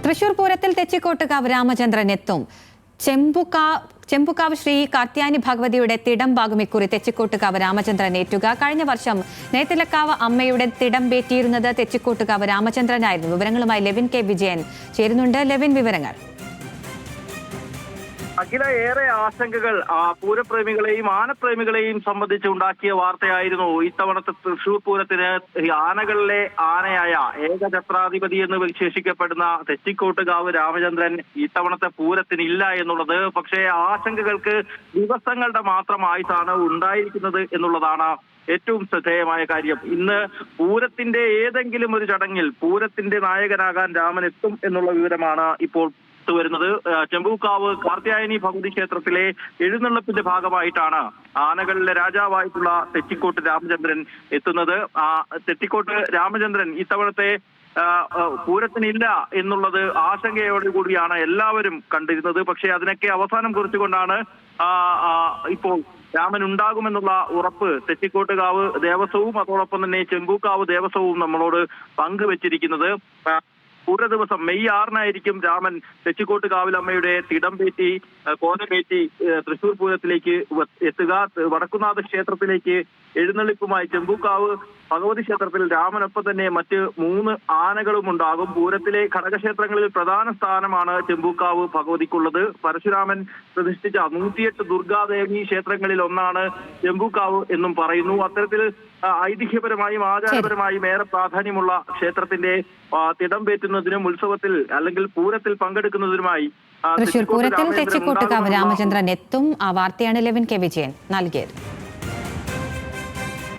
തൃശൂർ പൂരത്തിൽ തെച്ചിക്കോട്ടുകാവ് രാമചന്ദ്രൻ എത്തും. ചെമ്പുക്കാവ് ശ്രീ കാർത്യായനി ഭഗവതിയുടെ തിടംഭാഗം ഇക്കുറി തെച്ചിക്കോട്ടുകാവ് രാമചന്ദ്രൻ ഏറ്റുക. കഴിഞ്ഞ വർഷം നെയ്ത്തിലക്കാവ് അമ്മയുടെ തിടംപേറ്റിയിരുന്നത് തെച്ചിക്കോട്ടുകാവ് രാമചന്ദ്രനായിരുന്നു. വിവരങ്ങളുമായി ലെവിൻ കെ വിജയൻ ചേരുന്നുണ്ട്. ലെവിൻ, വിവരങ്ങൾ. അഖില, ഏറെ ആശങ്കകൾ പൂരപ്രേമികളെയും ആനപ്രേമികളെയും സംബന്ധിച്ച് ഉണ്ടാക്കിയ വാർത്തയായിരുന്നു ഇത്തവണത്തെ തൃശൂർ പൂരത്തിന് ആനകളിലെ ആനയായ ഏകഛത്രാധിപതി എന്ന് വിശേഷിക്കപ്പെടുന്ന തെച്ചിക്കോട്ടുകാവ് രാമചന്ദ്രൻ ഇത്തവണത്തെ പൂരത്തിന് ഇല്ല എന്നുള്ളത്. പക്ഷേ ആശങ്കകൾക്ക് ദിവസങ്ങളുടെ മാത്രം ആയിട്ടാണ് ഉണ്ടായിരിക്കുന്നത് എന്നുള്ളതാണ് ഏറ്റവും ശ്രദ്ധേയമായ കാര്യം. ഇന്ന് പൂരത്തിന്റെ ഏതെങ്കിലും ഒരു ചടങ്ങിൽ പൂരത്തിന്റെ നായകനാകാൻ രാമൻ എത്തും എന്നുള്ള വിവരമാണ് ഇപ്പോൾ വരുന്നത്. ചെമ്പൂക്കാവ് കാർത്യായനി ഭഗവതി ക്ഷേത്രത്തിലെ എഴുന്നള്ളപ്പിന്റെ ഭാഗമായിട്ടാണ് ആനകളിലെ രാജാവായിട്ടുള്ള തെച്ചിക്കോട്ട് രാമചന്ദ്രൻ എത്തുന്നത്. തെച്ചിക്കോട്ട് രാമചന്ദ്രൻ ഇത്തവണത്തെ പൂരത്തിനില്ല എന്നുള്ളത് ആശങ്കയോടുകൂടിയാണ് എല്ലാവരും കണ്ടിരുന്നത്. പക്ഷേ അതിനൊക്കെ അവസാനം കുറിച്ചുകൊണ്ടാണ് ഇപ്പോൾ രാമൻ ഉണ്ടാകുമെന്നുള്ള ഉറപ്പ് തെച്ചിക്കോട്ടുകാവ് ദേവസ്വവും അതോടൊപ്പം തന്നെ ചെമ്പൂക്കാവ് ദേവസ്വവും നമ്മളോട് പങ്കുവച്ചിരിക്കുന്നത്. പൂര ദിവസം മെയ് 6-നായിരിക്കും രാമൻ തെച്ചിക്കോട്ടുകാവിലമ്മയുടെ തിടംപേറ്റി കോലമേറ്റി തൃശൂർ പൂരത്തിലേക്ക് എത്തുക. വടക്കുന്നാഥ ക്ഷേത്രത്തിലേക്ക് എഴുന്നള്ളിപ്പുമായി ചെമ്പൂക്കാവ് ഭഗവതി ക്ഷേത്രത്തിൽ രാമനൊപ്പം തന്നെ മറ്റ് 3 ആനകളും ഉണ്ടാകും. പൂരത്തിലെ ഘടകക്ഷേത്രങ്ങളിൽ പ്രധാന സ്ഥാനമാണ് ചെമ്പൂക്കാവ് ഭഗവതിക്കുള്ളത്. പരശുരാമൻ പ്രതിഷ്ഠിച്ച 108 ദുർഗാദേവി ക്ഷേത്രങ്ങളിൽ ഒന്നാണ് ചെമ്പൂക്കാവ് എന്നും പറയുന്നു. അത്തരത്തിൽ ഐതിഹ്യപരമായും ആചാരപരമായും ഏറെ പ്രാധാന്യമുള്ള ക്ഷേത്രത്തിന്റെ തിടംപേറ്റുന്നതിനും ഉത്സവത്തിൽ അല്ലെങ്കിൽ പൂരത്തിൽ പങ്കെടുക്കുന്നതിനുമായി തൃശൂർ പൂരത്തിൽ തെച്ചിക്കോട്ടുകാവ് രാമചന്ദ്രൻ എത്തും. ആ വാർത്തയാണ് ലെവിൻ കെ വിജയൻ നൽകിയത്.